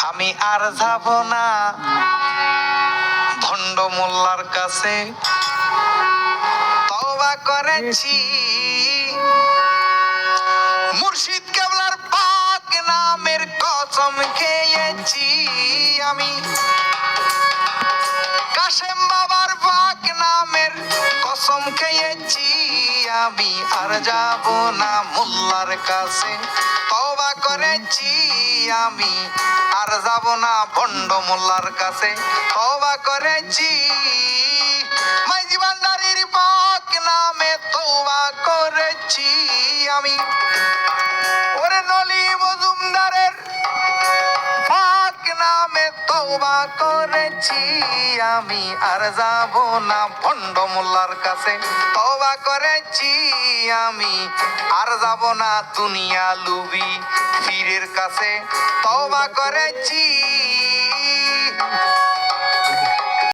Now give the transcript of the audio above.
আমি আর যাব না ভণ্ড মোল্লার কাছে, তওবা করেছি মুর্শিদ কেবলার পাক নামের কসম খেয়েছি। আমি কাশেম বাবার পাক নামের কসম খেয়েছি। আমি আর যাব না মোল্লার কাছে, তওবা করেছি। আমি আর যাব না ভণ্ড মোল্লার কাছে, তওবা করেছি। মাইজি ভান্ডারীর পাক নামে তওবা করেছি। আমি ওরে নলি মজুমদারের পাক নামে তওবা করেছি। আমি আর যাব না ভণ্ড মোল্লার কাছে, তওবা করেছি। আমি আর যাব না দুনিয়া লুবি পীরের কাছে, তওবা করেছি।